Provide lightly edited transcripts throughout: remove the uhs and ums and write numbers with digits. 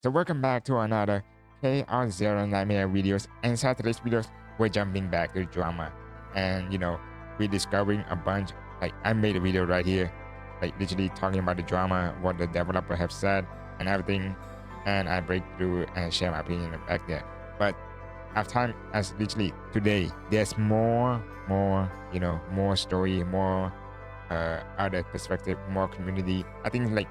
So welcome back to another Chaos Zero Nightmare videos. And inside today's videos, we're jumping back to drama. And we're discovering a bunch. Like I made a video right here, like literally talking about the drama, what the developer have said, and everything. And I break through and share my opinion back there. But as time as literally today, there's more story, more other perspective, more community. I think like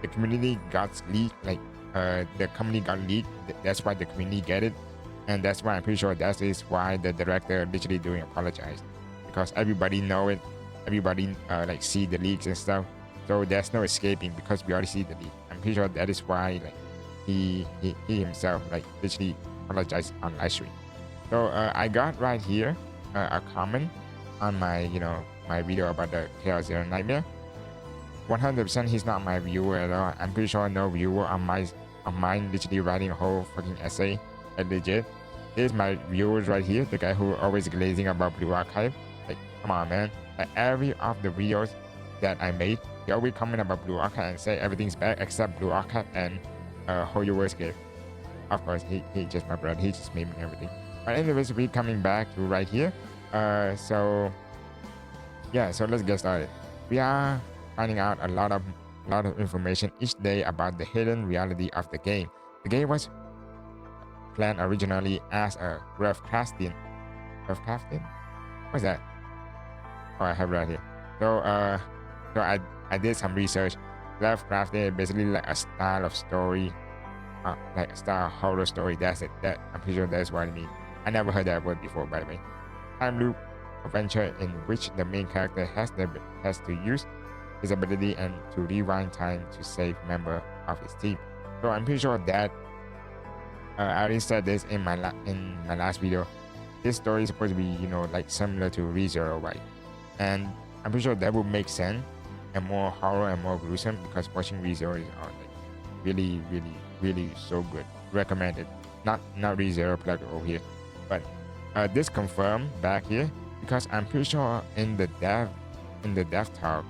the community got leaked, like the company got leaked. That's why the community get it, and that's why I'm pretty sure that is why the director literally doing apologize, because everybody know it, everybody like see the leaks and stuff. So there's no escaping because we already see the leak. I'm pretty sure that is why like he himself like literally apologized on live stream. So I got right here a comment on my my video about the Chaos Zero Nightmare. 100% he's not my viewer at all. I'm pretty sure no viewer on mine literally writing a whole fucking essay. Like legit. Here's my viewers right here, the guy who always glazing about Blue Archive. Like, come on man. Like every of the videos that I made, he always comment about Blue Archive and say everything's bad except Blue Archive and Whole Your Worst Game. Of course, he just my brother, he just made everything. But anyways, we coming back to right here. So yeah, so let's get started. We are finding out a lot of information each day about the hidden reality of the game. The game was planned originally as a Lovecraftian. Lovecraftian? What's that? Oh, I have it right here. So I did some research. Lovecraftian is basically like a style of story, like a style of horror story. That's it. That I'm pretty sure that's what I mean. I never heard that word before, by the way. Time loop adventure in which the main character has to use his ability and to rewind time to save member of his team. So I'm pretty sure that I already said this in my last video. This story is supposed to be like similar to ReZero, right? And I'm pretty sure that would make sense and more horror and more gruesome because watching ReZero is like really so good. Recommended. Not ReZero plug over here, but this confirmed back here because I'm pretty sure in the dev talk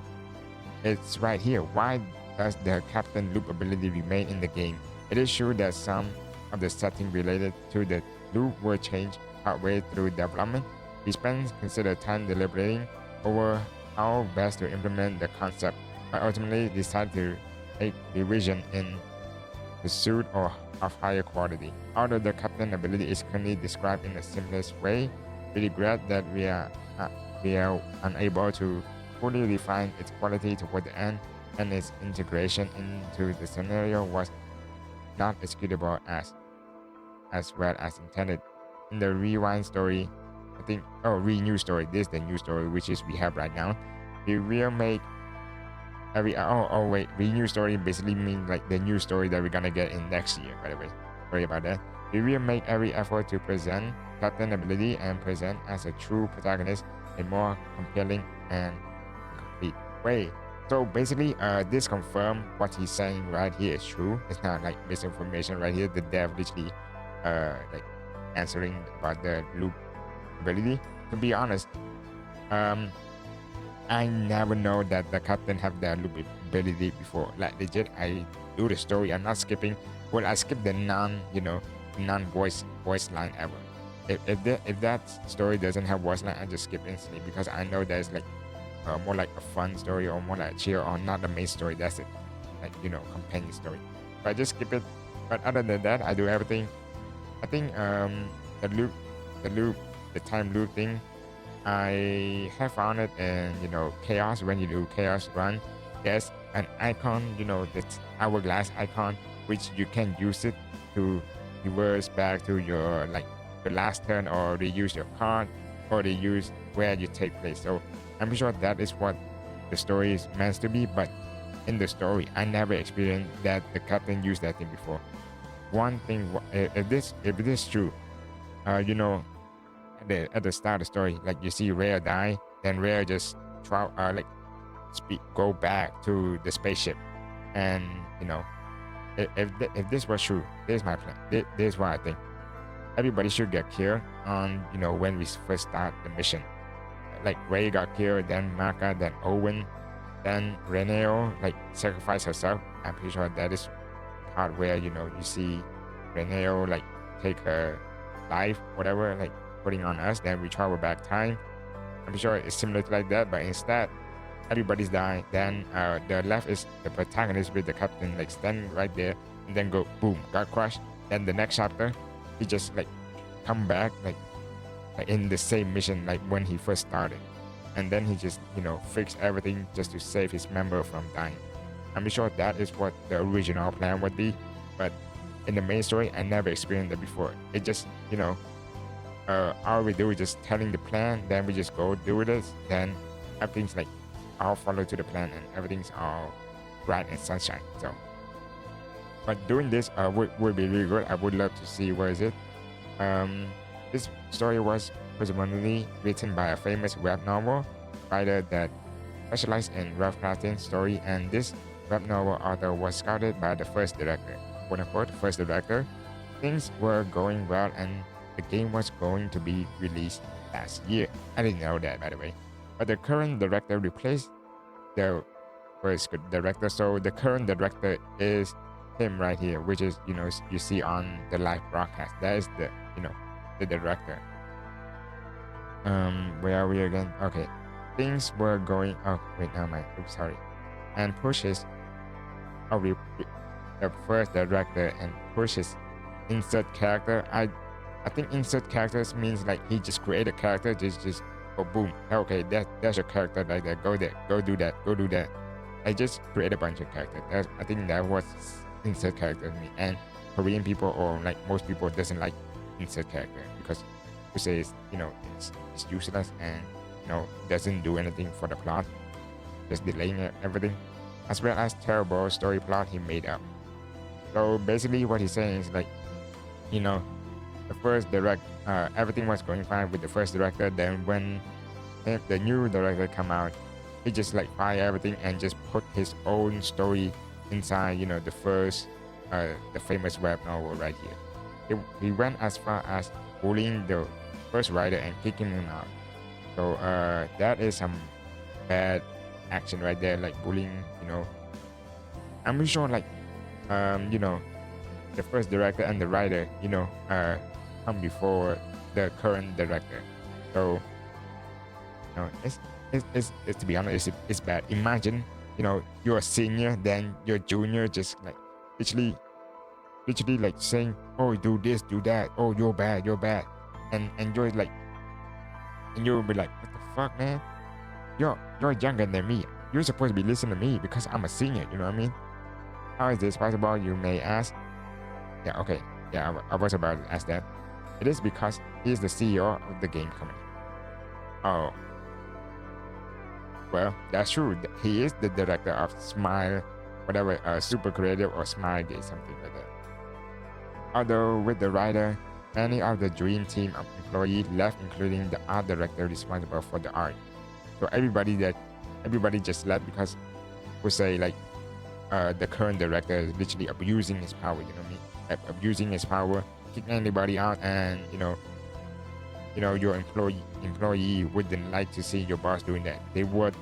it's right here. Why does the Captain Loop ability remain in the game? It is true that some of the settings related to the loop were changed partway through development. We spent considerable time deliberating over how best to implement the concept, but ultimately decided to make revision in pursuit of higher quality. Although the Captain ability is currently described in the simplest way, we regret that we are unable to fully refine its quality toward the end, and its integration into the scenario was not executable as well as intended. In the rewind story, I think renew story. This is the new story which is we have right now. We will make every wait, renew story basically means like the new story that we're gonna get in next year, by the way. Sorry about that. We will make every effort to present Captain ability and present as a true protagonist in more compelling and complete way. So basically, this confirm what he's saying right here is true. It's not like misinformation right here. The dev literally, like answering about the loop ability. To be honest, I never know that the captain have the loop ability before. Like legit, I do the story. I'm not skipping. Well, I skip the non voice line ever. If that story doesn't have voice line, I just skip instantly because I know there's like more like a fun story or more like a chill or not the main story. That's it, like companion story. So I just skip it. But other than that, I do everything. I think the loop, the time loop thing, I have found it in chaos. When you do chaos run, there's an icon, this hourglass icon, which you can use it to reverse back to your like the last turn or reuse your card or reuse where you take place. So I'm pretty sure that is what the story is meant to be, but in the story I never experienced that the captain used that thing before. One thing, if it is true, at the start of the story, like you see Rare die, then Rare just go back to the spaceship, and if this was true, this is my plan. This is what I think. Everybody should get killed on when we first start the mission. Like Ray got killed, then Maka, then Owen, then Reneo like sacrificed herself. I'm pretty sure that is part where you see Reneo like take her life, whatever, like putting on us. Then we travel back time. I'm sure it's similar to like that, but instead everybody's dying. Then the left is the protagonist with the captain like standing right there, and then go boom, got crushed. Then the next chapter, he just like come back like in the same mission like when he first started, and then he just fix everything just to save his member from dying. I'm sure that is what the original plan would be, but in the main story, I never experienced that before. It just all we do is just telling the plan, then we just go do this, then everything's like all follow to the plan, and everything's all bright and sunshine. So, but doing this would be really good. I would love to see where is it. This story was presumably written by a famous web novel writer that specialized in rough crafting story, and this web novel author was scouted by the first director, quote unquote, first director. Things were going well, and the game was going to be released last year. I didn't know that, by the way. But the current director replaced the first director, so the current director is him right here, which is you see on the live broadcast. That is the director. Where are we again? Okay, things were going. Oh wait, now my oops, sorry. And pushes. Oh, the first director and pushes insert character. I think insert characters means like he just create a character, just go boom. Okay, that's your character like that. Go there, go do that, go do that. I just create a bunch of characters. I think that was insert character to me. And Korean people or like most people doesn't like insert character because we say it's useless and doesn't do anything for the plot, just delaying everything, as well as terrible story plot he made up. So basically what he's saying is like the first everything was going fine with the first director. Then when the new director come out, he just like fire everything and just put his own story inside the first the famous web novel right here. He went as far as bullying the first writer and kicking him out. So that is some bad action right there, like bullying. I'm sure like the first director and the writer come before the current director. So it's to be honest, it's bad. Imagine you're a senior, then your junior just like literally like saying, oh, do this, do that, oh, you're bad, and you're like, and you'll be like, what the fuck, man, you're younger than me, you're supposed to be listening to me because I'm a senior, you know what I mean? How is this possible, you may ask? Yeah, okay, yeah, I was about to ask that. It is because he is the CEO of the game company. Oh, well, that's true. He is the director of Smile, whatever, Super Creative or Smile Gate, something like that. Although with the writer, many of the dream team of employees left, including the art director responsible for the art. So everybody just left because we say like the current director is literally abusing his power. You know what I mean? Like, abusing his power, kicking anybody out, and your employee wouldn't like to see your boss doing that. They would.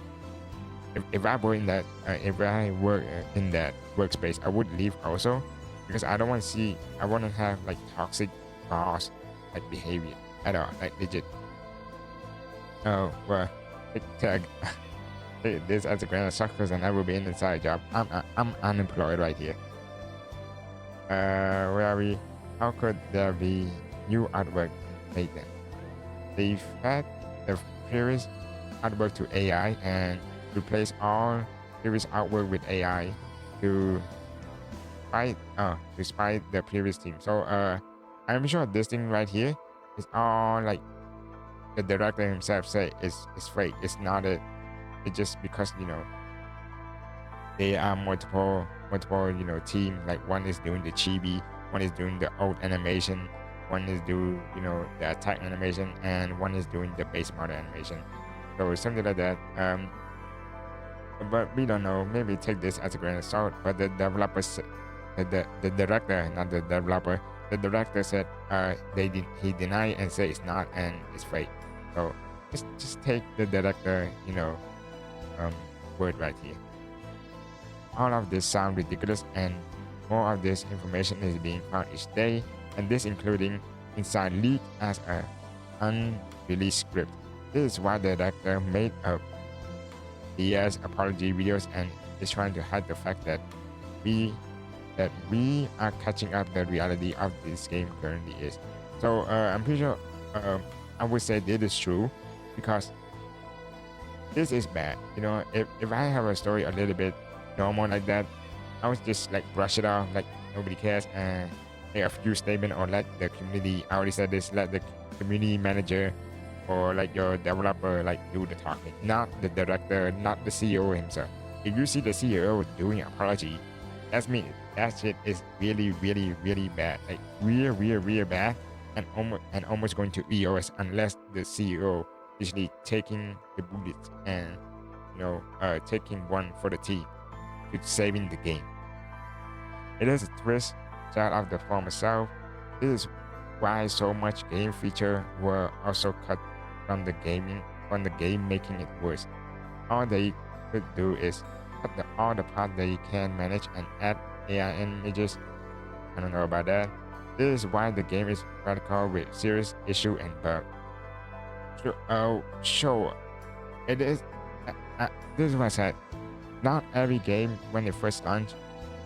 If I were in that, if I were in that workspace, I would leave also, because I don't want to see. I want to have like toxic boss like behavior at all, like legit. Oh well, tag. This as a grand of success, and I will be in inside job. I'm unemployed right here. Where are we? How could there be new artwork made then? They fed the previous artwork to AI and replace all previous artwork with AI to spite the previous team. So I'm sure this thing right here is all like the director himself say is fake. It's not it. It's just because they are multiple team. Like one is doing the chibi, one is doing the old animation, one is doing the attack animation, and one is doing the base model animation. So something like that. But we don't know. Maybe take this as a grain of salt. But the developer, the director, not the developer, the director said he denied and said it's not and it's fake. So just take the director word right here. All of this sound ridiculous and more of this information is being found each day, and this including inside leak as a unreleased script. This is why the director made a BS apology videos and is trying to hide the fact that we we are catching up the reality of this game currently is. So I'm pretty sure I would say this is true because this is bad. You know, if I have a story a little bit normal like that, I would just like brush it off like nobody cares and make a few statement or let the community, I already said this, let the community manager or like your developer like do the talking, not the director, not the CEO himself. If you see the CEO doing apology, that's me. That shit is really, really, really bad. Like real bad, and almost going to EOS unless the CEO is really taking the bullets and taking one for the team to saving the game. It is a twist shot of the former self. This is why so much game feature were also cut from the game, making it worse. All they could do is cut all the parts they can manage and add AI images. I don't know about that. This is why the game is radical with serious issue and bug. Sure, it is. This is what I said. Not every game when it first launched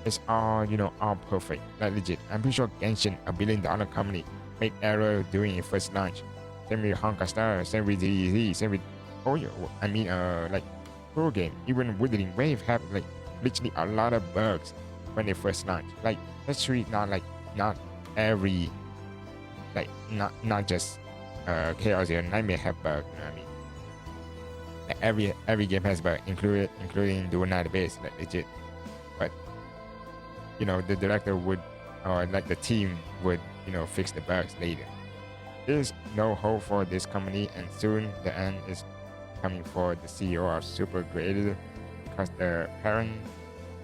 is all all perfect. Like legit, I'm pretty sure Genshin, $1 billion company, made error during its first launch. Same with Honka Star, same with DZ, same with like pro game. Even Wuthering Wave have like literally a lot of bugs when they first launched. Like let's treat not every not just Chaos Zero Nightmare have bugs. You know what I mean? Like every game has bugs, including Dual Night Base, like legit. But the director would or like the team would fix the bugs later. There's no hope for this company, and soon the end is coming for the CEO of Super Creative because the parent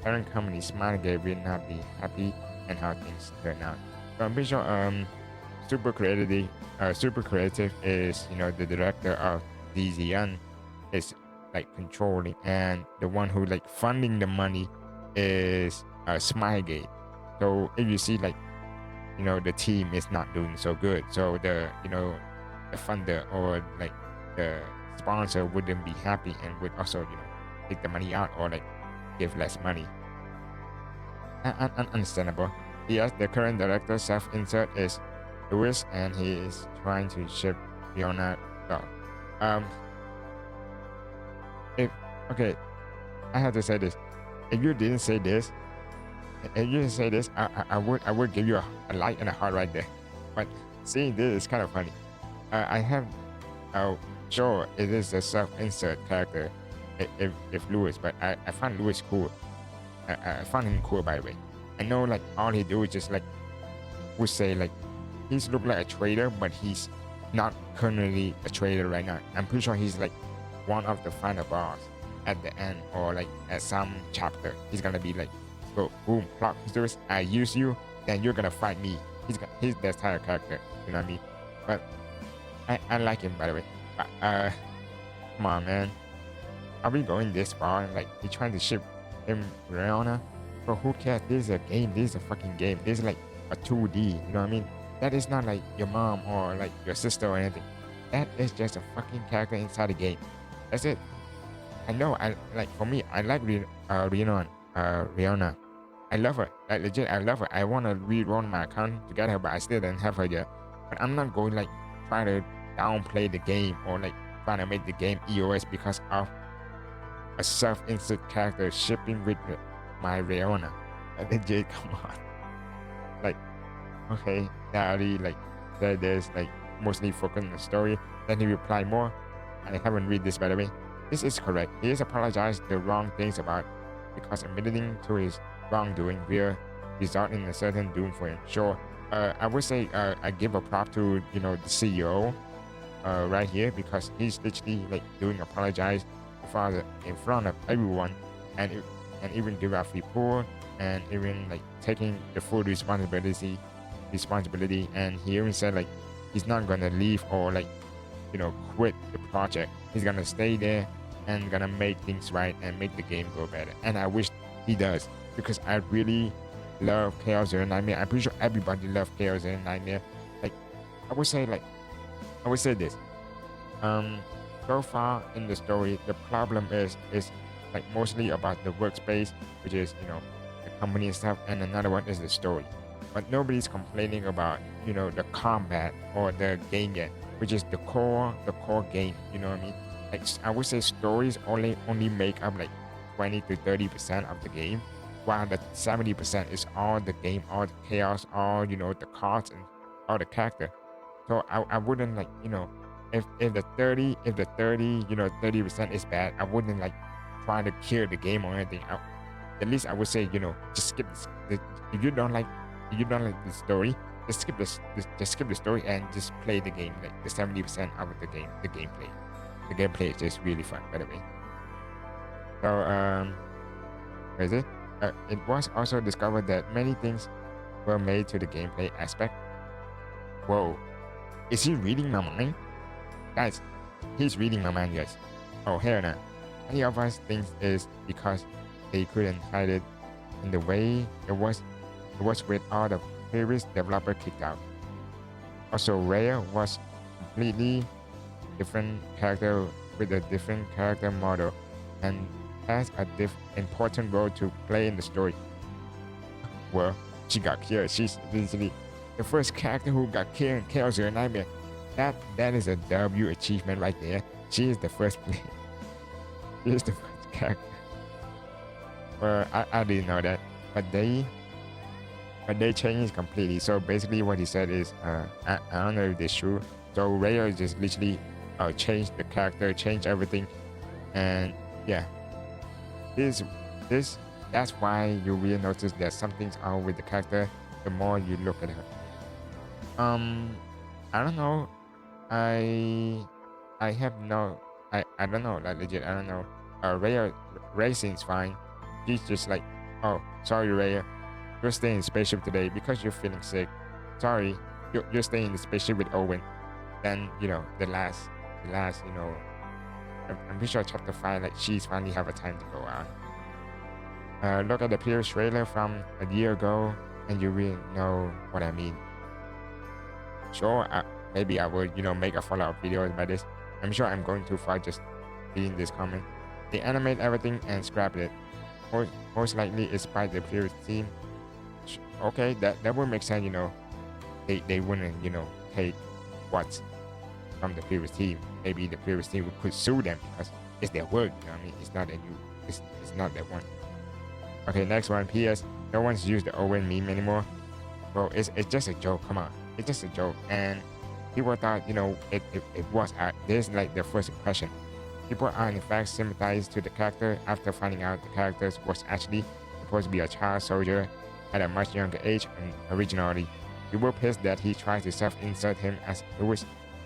company Smilegate will not be happy and how things turn out. So I'm pretty sure Super Creative is the director of DZN is like controlling, and the one who like funding the money is Smilegate. So if you see like the team is not doing so good, so the the funder or like the sponsor wouldn't be happy and would also take the money out or like give less money. Understandable. Yes, the current director self-insert is Lewis, and he is trying to ship Fiona dog. Okay, I have to say this. If you didn't say this, I would give you a like and a heart right there. But seeing this is kind of funny. I have, sure, it is a self-insert character, if Lewis, but I find Lewis cool. I find him cool, by the way. I know like all he do is just like would say like he's look like a trader, but he's not currently a trader right now. I'm pretty sure he's like one of the final boss at the end or like at some chapter. He's gonna be like, go boom, plot twist, I use you, then you're gonna fight me. He's that type of character, you know what I mean? But I like him, by the way. Come on, man. Are we going this far? Like he trying to ship him Rihanna? Bro, who cares? This is a game. This is a fucking game. This is like a 2D. You know what I mean? That is not like your mom or like your sister or anything. That is just a fucking character inside the game. That's it. I know. I like for me. I like Rihanna. Rihanna. I love her. Like legit, I love her. I want to re-roll my account to get her, but I still don't have her yet. But I'm not going like try to downplay the game or like trying to make the game EOS because of a self-insert character shipping with my Rihanna. Like legit, come on. Like, okay, Natalie like said there's like mostly focused on the story. Then he replied more. I haven't read this, by the way. This is correct. He has apologized the wrong things about because admitting to his wrongdoing will result in a certain doom for him. Sure, I would say I give a prop to the CEO right here because he's literally like doing apologize in front of everyone and even give out report and even like taking the full responsibility and he even said like he's not gonna leave or like quit the project. He's gonna stay there and gonna make things right and make the game go better. And I wish he does because I really love Chaos Zero Nightmare. I'm pretty sure everybody loves Chaos Zero Nightmare. Like, I would say like I would say this. Um, so far in the story, the problem is like mostly about the workspace, which is the company and stuff, and another one is the story. But nobody's complaining about the combat or the game yet, which is the core game. You know what I mean? Like I would say stories only make up like 20 to 30% of the game, while the 70% is all the game, all the chaos, all the cards and all the character. So I wouldn't like if the 30% is bad, I wouldn't like try to kill the game or anything. At least I would say just skip if you don't like the story, just skip just skip the story and just play the game, like the 70% of the game, the gameplay. The gameplay is just really fun, by the way. So where is it? It was also discovered that many things were made to the gameplay aspect. Whoa, is he reading my mind? Guys, he's reading my mind, guys. Oh, hell no. Many of us think is because they couldn't hide it in the way it was with all the previous developer kicked out. Also, Raya was completely different character with a different character model and has a important role to play in the story. Well, she got killed. She's literally the first character who got killed in Chaos Zero Nightmare. That is a W achievement right there. She is the first player. She is the first character. Well, I didn't know that, but they changed completely. So basically, what he said is, I don't know if this is true. So Raya just literally changed the character, changed everything, and yeah, that's why you really notice that something's wrong with the character the more you look at her. I don't know. I have no. I don't know. Like legit, I don't know. Ray seems fine. She's just like, oh, sorry, Raya, you're staying in the spaceship today because you're feeling sick. Sorry, you're staying in the spaceship with Owen. Then the last I'm pretty sure chapter 5, like she's finally have a time to go out. Look at the previous trailer from a year ago, and you really know what I mean. Sure, maybe I will make a follow-up video about this. I'm sure I'm going too far just reading this comment. They animate everything and scrap it. Most likely it's by the previous team. Okay, that would make sense. They wouldn't take what's from the previous team. Maybe the previous team could sue them because it's their work. You know what I mean? It's not that it's not that one. Okay, next one. P.S. No one's used the Owen meme anymore. Bro, it's just a joke. Come on, it's just a joke. And people thought it was this is like their first impression. People are in fact sympathized to the character after finding out the character was actually supposed to be a child soldier at a much younger age and originally. We were pissed that he tried to self-insert him as Lewis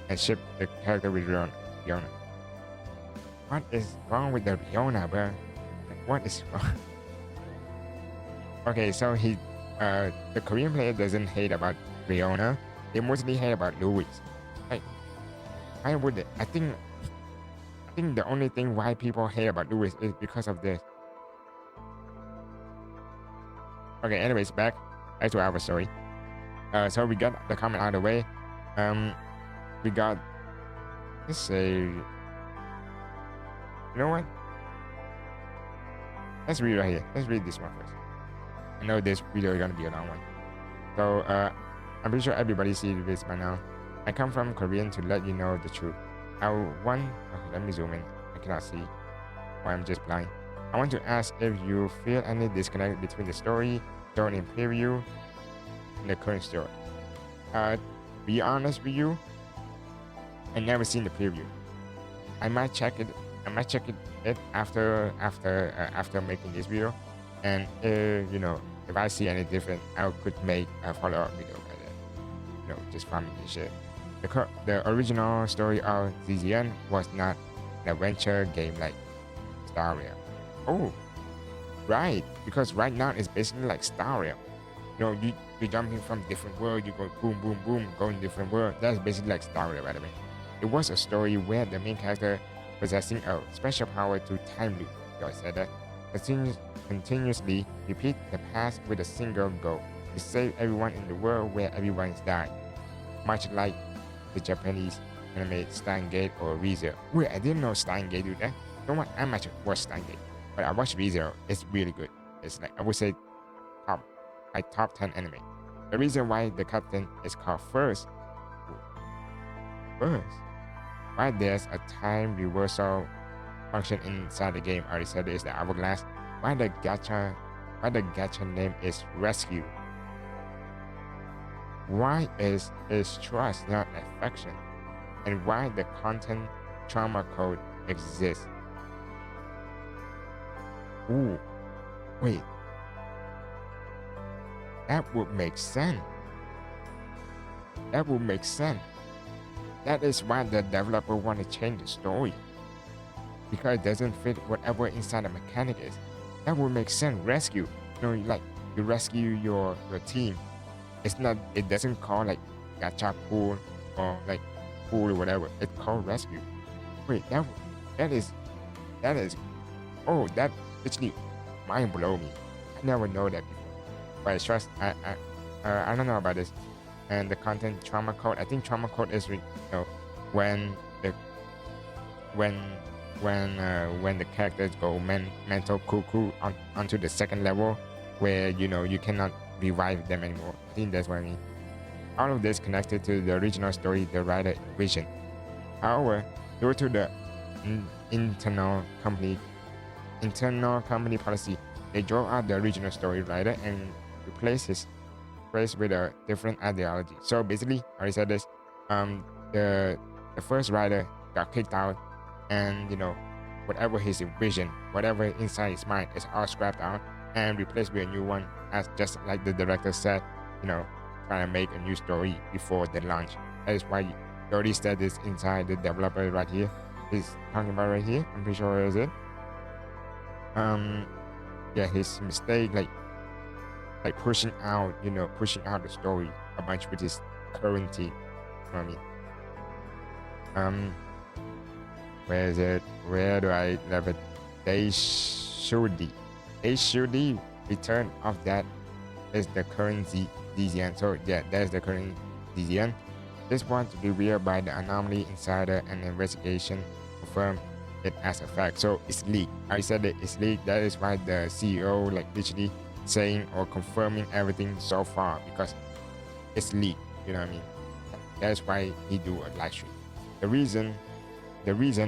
and ship the character with Riona. What is wrong with the Riona, bro? Like, what is wrong? Okay, so the Korean player doesn't hate about Riona. They mostly hate about Lewis. Like, I think the only thing why people hate about Lewis is because of this. Okay, anyways, back to our story. So we got the comment out of the way. We got, let's say, you know what? Let's read right here. Let's read this one first. I know this video is gonna be a long one. So I'm pretty sure everybody sees this by now. I come from Korean to let you know the truth. Okay, let me zoom in. I cannot see. Or I'm just blind. I want to ask if you feel any disconnect between the story shown in preview and the current story. Be honest with you, I never seen the preview. I might check it after making this video, and if I see any different, I could make a follow-up video by that. Just farming this shit. The original story of ZZN was not an adventure game like Staria. Oh, right, because right now it's basically like Staria. You're jumping from different world, you go boom, boom, boom, going different world. That's basically like Staria, by the way. It was a story where the main character possessing a special power to time loop. You guys said that. continuously repeat the past with a single goal to save everyone in the world where everyone's died, much like the Japanese anime Steingate or ReZero. Wait, I didn't know Steingate do that. You know what? I might watch Steingate, but I watched ReZero. It's really good. It's like I would say top like top 10 anime. The reason why the captain is called first, why there's a time reversal function inside the game. I already said it is the hourglass. Why the gacha name is rescue. Why is trust not affection? And why the content trauma code exists. Ooh, wait. That would make sense. That would make sense. That is why the developer want to change the story. Because it doesn't fit whatever inside the mechanic is. That would make sense. Rescue. You know, like you rescue your team. It's not, it doesn't call like gacha pool or like pool or whatever. It's called rescue. Wait, that is oh, that literally mind blow me. I never know that before. But I trust I don't know about this. And the content trauma code, I think trauma code is when the when the characters go mental cuckoo onto the second level where you cannot revive them anymore. I think that's what I mean. All of this connected to the original story the writer envisioned. However, due to the internal company policy, they drove out the original story writer and replaced his phrase with a different ideology. So basically, I already said this. The first writer got kicked out, and whatever his vision, whatever inside his mind, is all scrapped out and replaced with a new one, as just like the director said, trying to make a new story before the launch. That is why he already said this inside the developer right here. He's talking about right here. I'm pretty sure is it. Yeah, his mistake, like pushing out the story a bunch with his current team. You know what I mean? Where is it? Where do I leave it? They should return of that is the current DZN. So yeah, that's the current DZN. This was revealed by the Anomaly Insider, and investigation confirmed it as a fact. So it's leaked. I said that it's leaked. That is why the CEO literally saying or confirming everything so far, because it's leaked. You know what I mean? That's why he do a live stream. The reason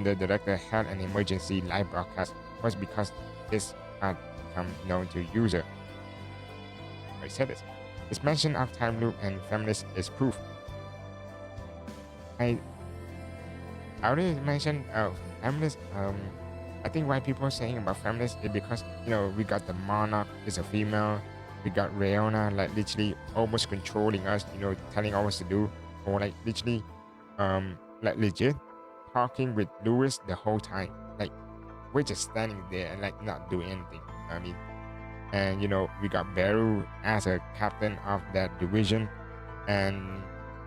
the director held an emergency live broadcast was because this had become known to user. I said this. His mention of time loop and feminist is proof. I already mentioned feminist. I think why people are saying about feminist is because we got the monarch is a female, we got Rayona literally almost controlling us, telling us what to do, or literally legit talking with Lewis the whole time. We're just standing there and not doing anything. I mean, and we got Beru as a captain of that division, and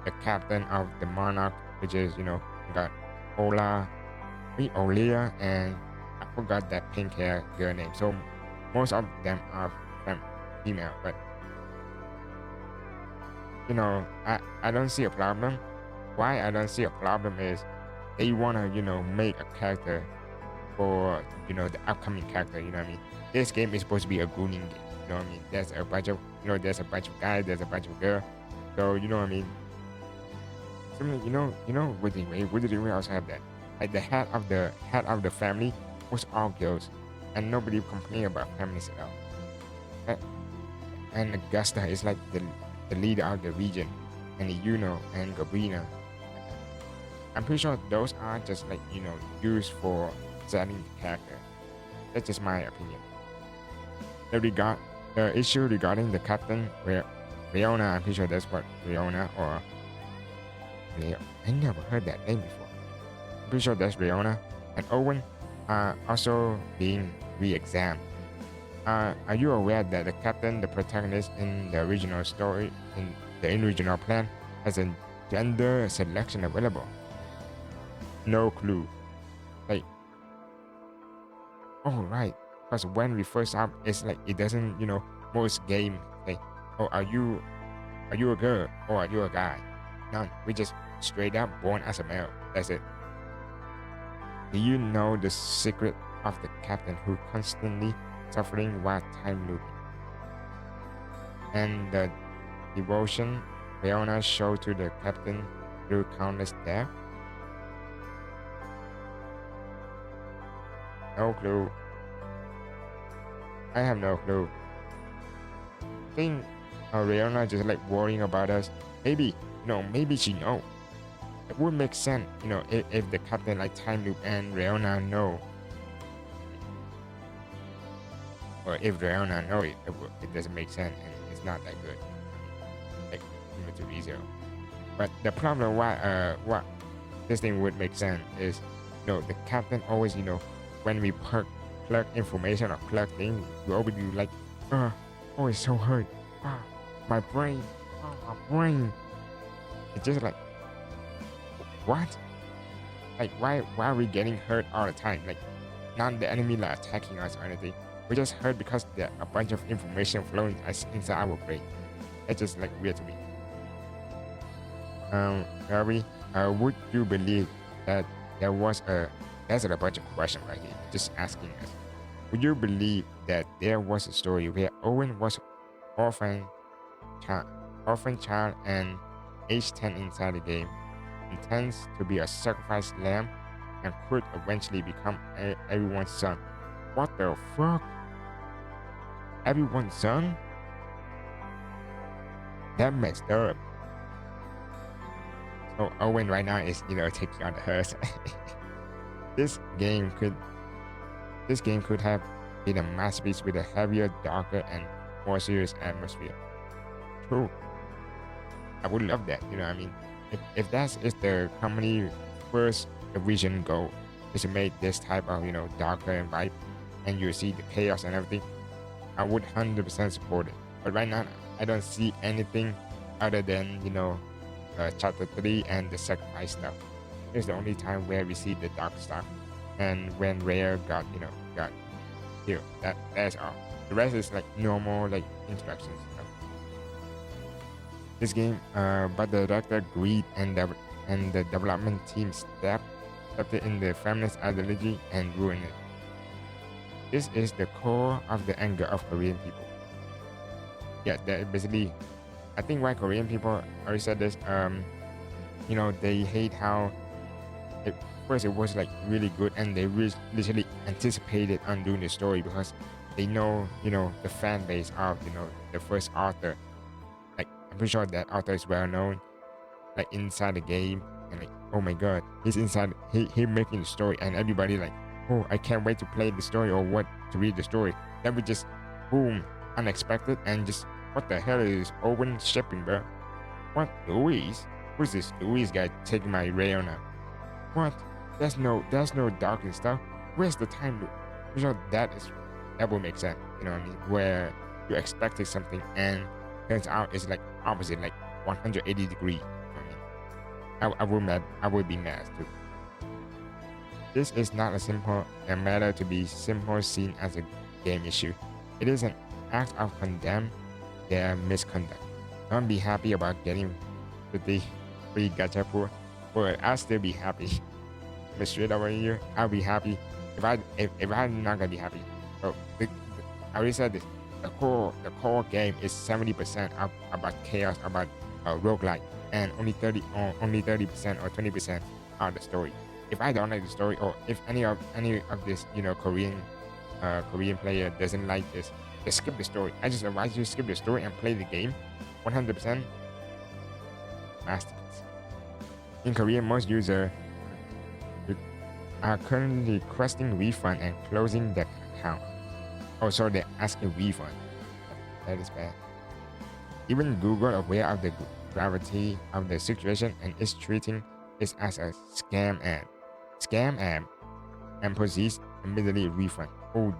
the captain of the monarch, which is we got Olia, and I forgot that pink hair girl name. So most of them are female, but I don't see a problem. Why I don't see a problem is they wanna make a character for the upcoming character. You know what I mean? This game is supposed to be a gooning game. You know what I mean? There's a bunch of guys, there's a bunch of girls. So you know what I mean? So, Woody we also have that. Like the head of the family was all girls, and nobody complained about feminists at all. And Augusta is like the leader of the region, and Yuno and Gabrina. I'm pretty sure those are just used for selling the character. That's just my opinion. The issue regarding the captain, where Riona, I'm pretty sure that's what Riona or I never heard that name before. I'm pretty sure that's Riona and Owen are also being re-examined. Are you aware that the captain, the protagonist in the original story, in the original plan, has a gender selection available? No clue. Oh right, Because when we first up, it's like it doesn't, most game say, oh, are you a girl or are you a guy? None. We just straight up born as a male. That's it. Do you know the secret of the captain who constantly suffering while time looping? And the devotion Leona showed to the captain through countless deaths? No clue. I have no clue. I think Rihanna just like worrying about us. Maybe, maybe she know. It would make sense, if the captain like time loop and Rihanna know. Or if Rihanna know it doesn't make sense and it's not that good. Like to ReZero. But the problem why what this thing would make sense is the captain always, when we plug information or plug things, we always be like, oh, it's so hurt. My brain. My brain. It's just like, what? Like, why are we getting hurt all the time? Like, not the enemy like attacking us or anything. We just hurt because there a bunch of information flowing inside our brain. It's just like weird to me. Harry, would you believe that there's a bunch of questions right here, just asking us. Would you believe that there was a story where Owen was orphan child and age 10 inside the game, intends to be a sacrificed lamb and could eventually become everyone's son? What the fuck? Everyone's son? That messed up. So Owen right now is, taking on the hearse. This game could have been a masterpiece with a heavier, darker, and more serious atmosphere. True. I would love that. I mean, if that's is the company first vision goal is to make this type of darker and vibe, and you see the chaos and everything, I would 100% support it. But right now, I don't see anything other than chapter 3 and the sacrifice stuff. It's the only time where we see the dark stuff, and when Rare got killed. That's all. The rest is like normal like instructions stuff. This game, but the director agreed and the development team stepped in the feminist ideology and ruined it. This is the core of the anger of Korean people. Yeah, that basically, I think why Korean people already said this. They hate how first it was like really good, and they literally anticipated on doing the story because they know the fan base of the first author. Like I'm pretty sure that author is well known, like inside the game, and like oh my god, he's inside. He making the story, and everybody like, oh, I can't wait to play the story or what to read the story. Then we just boom, unexpected, and just what the hell is Owen shipping, bro? What Louise? Who's this Louise guy taking my Rayona? What? There's no dark and stuff. Where's the time loop? That will make sense. You know what I mean? Where you expected something and turns out it's like opposite, like 180 degrees. You know what I mean? I would be mad too. This is not a matter to be simple seen as a game issue. It is an act of condemn their misconduct. Don't be happy about getting 50 free gacha pool, but I'll still be happy. But straight over here, I'll be happy if I'm not gonna be happy. So I already said this. The core game is 70% about chaos, about roguelike, and only 30% or 20% are the story. If I don't like the story, or if any of this Korean player doesn't like this, just skip the story. I just advise you to skip the story and play the game. 100% masterpiece. In Korea, most users are currently requesting refund and closing their account. Also, they're asking refund. That is bad. Even Google, aware of the gravity of the situation and is treating it as a scam app, and proceeds immediately refund. Oh,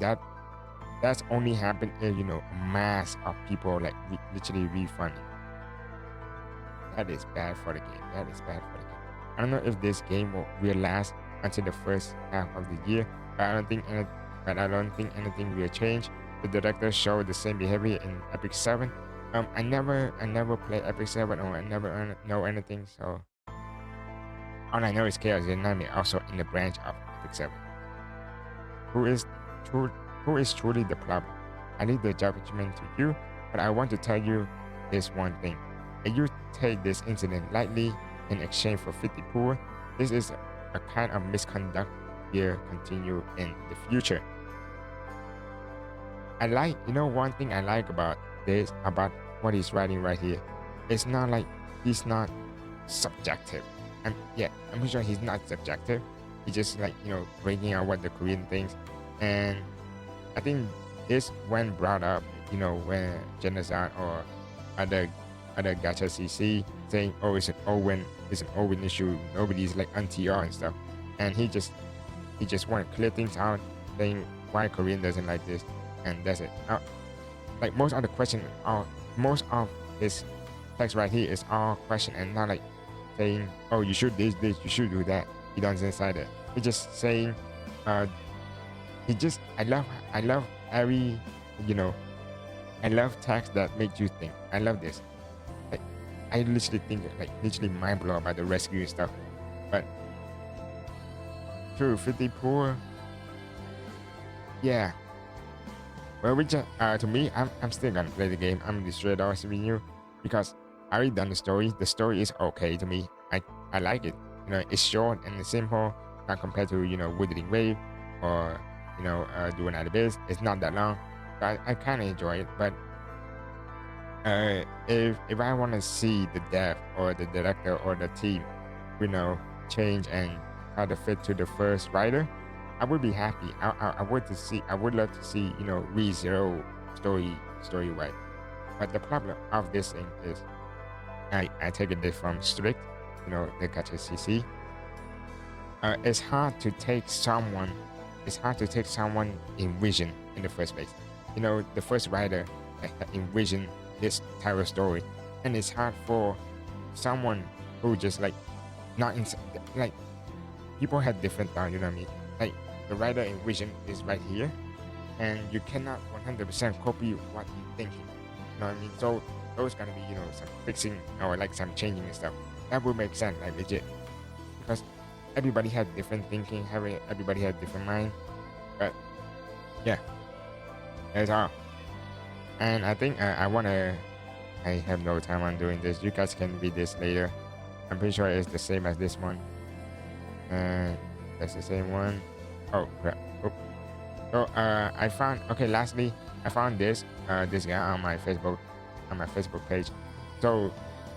that's only happened if a mass of people like literally refunding. That is bad for the game. I don't know if this game will last until the first half of the year, but I don't think but I don't think anything will change. The director showed the same behavior in Epic 7. I never play Epic 7, or I never know anything, so all I know is Chaos Dynamic also in the branch of Epic 7. Who is true? Who is truly the problem? I leave the judgment to you, but I want to tell you this one thing. If you take this incident lightly in exchange for 50 poor, this is a kind of misconduct will continue in the future. I like, one thing I like about this, about what he's writing right here, it's not like he's not subjective. I'm pretty sure he's not subjective. He's just like, bringing out what the Korean thinks. And I think this when brought up, when genocide or other gacha CC saying, oh, it's an Owen issue, nobody's like anti-R and stuff. And he just want to clear things out, saying why Korean doesn't like this, and that's it. Like most of the question, most of his text right here is all question and not like saying, oh, you should this, you should do that. He doesn't say that. He's just saying, I love every, I love text that makes you think. I love this. Like, I literally think, like, literally mind blown about the rescue and stuff. But true, 50 poor. Yeah. Well, we just, to me, I'm still gonna play the game. I'm the straight off with you because I already done the story. The story is okay to me. I like it. It's short and simple, not compared to Withering Wave or doing other bits. It's not that long. So I kind of enjoy it. But if I want to see the dev or the director or the team, change and try to fit to the first writer, I would be happy. I would love to see ReZero story right. But the problem of this thing is, I take it from Strict, the gacha CC. It's hard to take someone in vision in the first place. The first writer envisioned this type of story, and it's hard for someone who just like not in like people have different thoughts. You know what I mean? Like the writer envision is right here, and you cannot 100% copy what he's thinking. You know what I mean? So those gonna be some fixing or like some changing and stuff. That would make sense, like legit, because everybody has different thinking, everybody has different mind. But yeah, that's all. And I think I have no time on doing this. You guys can read this later. I'm pretty sure it's the same as this one. And that's the same one. Oh crap. Oh. So I found, okay, lastly, I found this guy on my Facebook page. So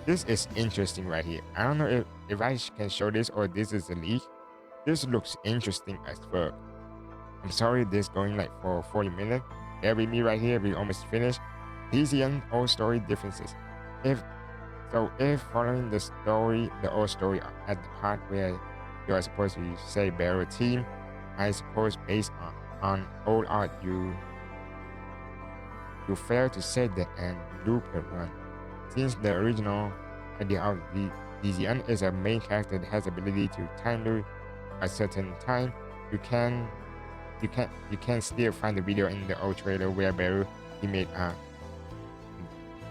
this is interesting right here. I don't know if I can show this or this is a leak. This looks interesting as fuck. I'm sorry this going like for 40 minutes. Bear with me right here, we almost finished. DZN old story differences. If following the old story at the part where you are supposed to say Barrow team, I suppose based on old art you fail to say that and loop a run. Since the original idea of the DZN is a main character that has ability to time loop a certain time, you can still find the video in the old trailer where Beru he made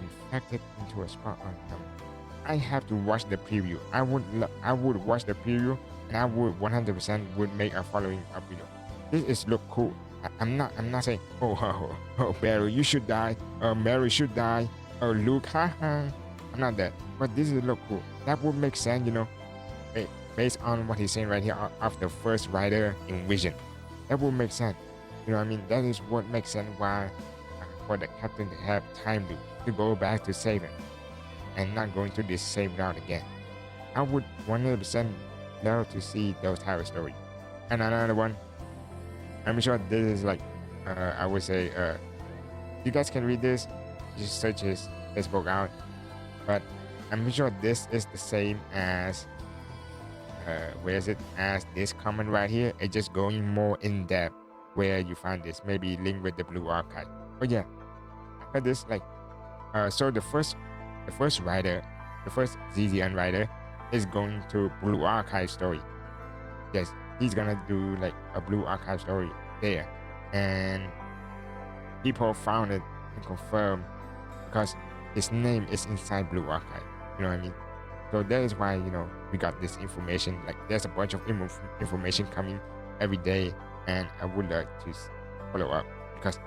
infected into a spot on him. I have to watch the preview. I would watch the preview, and I would 100% would make a following up video. This is look cool. I'm not saying oh Beru you should die, Mary should die, or Luke haha. I'm not that, but this is look cool. That would make sense, based on what he's saying right here of the first writer in Vision. That would make sense. You know what I mean? That is what makes sense why for the captain to have time to go back to save him and not going through this same route again. I would 100% love to see those type of stories. And another one, I'm sure this is like, I would say, you guys can read this, just search his Facebook out. But I'm sure this is the same as, where is it, as this comment right here. It's just going more in depth where you find this, maybe link with the Blue Archive. But yeah, I heard this like, so the first writer, the first ZZN writer is going to Blue Archive story. Yes, he's gonna do like a Blue Archive story there. and people found it and confirmed because his name is inside Blue Archive. You know what I mean? So that is why we got this information. Like there's a bunch of information coming every day, and I would like to follow up because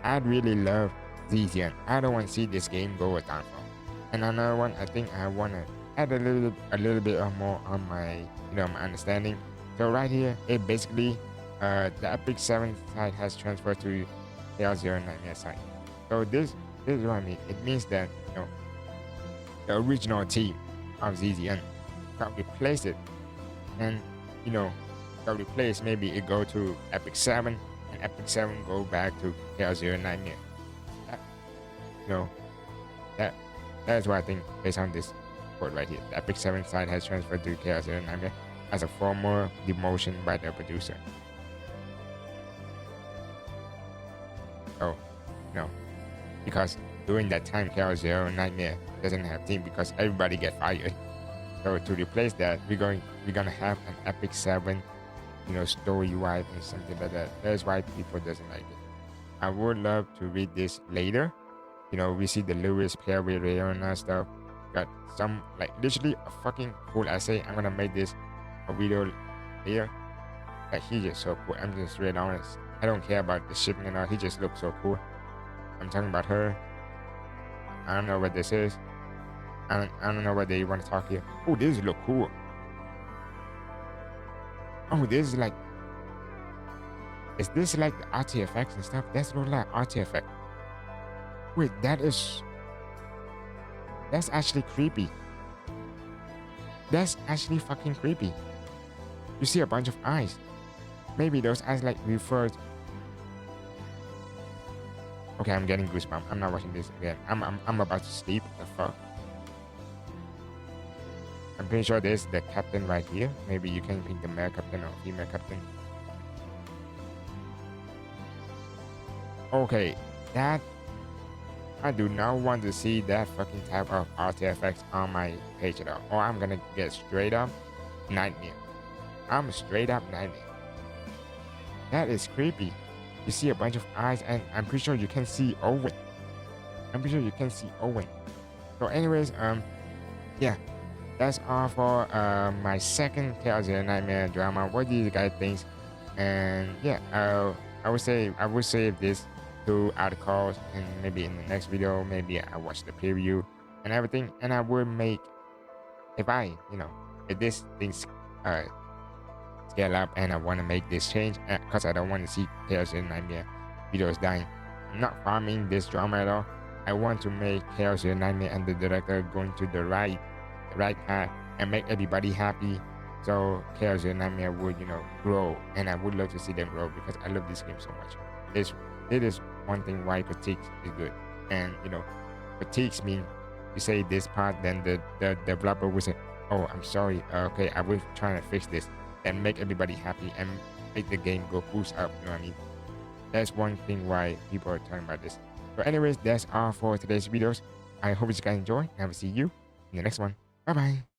I really love Xian. I don't want to see this game go a downfall. And another one, I think I want to add a little bit more on my my understanding. So right here, it basically the Epic 7 side has transferred to KL09 side. So this is what I mean. It means that the original team of ZZN got replaced it, and got replaced. Maybe it go to Epic 7, and Epic 7 go back to KL09. That, you know, that is what I think based on this quote right here. The Epic 7 side has transferred to KL09 as a formal demotion by the producer. Oh, no, because during that time, KL09 doesn't have team because everybody get fired. So to replace that, we're gonna have an Epic 7, story wide and something like that. That's why people doesn't like it. I would love to read this later. We see the Lewis pair with Rihanna stuff. Got some like literally a fucking cool essay. I'm gonna make this a video later. Like he's just so cool. I'm just straight honest. I don't care about the shipping and all. He just looks so cool. I'm talking about her. I don't know what this is. I don't know what they want to talk here. Oh, this look cool. Oh, this is like. Is this like the artifacts and stuff? That's not like artifact. Wait, that's actually creepy. That's actually fucking creepy. You see a bunch of eyes. Maybe those eyes like referred. Okay, I'm getting goosebumps. I'm not watching this again. I'm about to sleep. The fuck. I'm pretty sure there's the captain right here. Maybe you can pick the male captain or female captain. Okay, that I do not want to see that fucking type of artifacts on my page at all. Or I'm gonna get straight up nightmare. I'm straight up nightmare. That is creepy. You see a bunch of eyes, and I'm pretty sure you can see Owen. So anyways, yeah. That's all for my second Tales of the Nightmare drama. What do you guys think? And yeah, I would save this 2 articles, and maybe in the next video, maybe I watch the preview and everything, and I would make if this thing's scale up and I want to make this change because I don't want to see Tales of the Nightmare videos dying. I'm not farming this drama at all. I want to make Tales of the Nightmare and the director going to the right path and make everybody happy, so Chaos and Nightmare would grow, and I would love to see them grow because I love this game so much. It is one thing why critiques is good, and critiques mean you say this part, then the developer will say, oh, I'm sorry, okay, I was trying to fix this, and make everybody happy and make the game go boost up. You know what I mean? That's one thing why people are talking about this. So anyways, that's all for today's videos. I hope you guys enjoy, and I will see you in the next one. Bye bye.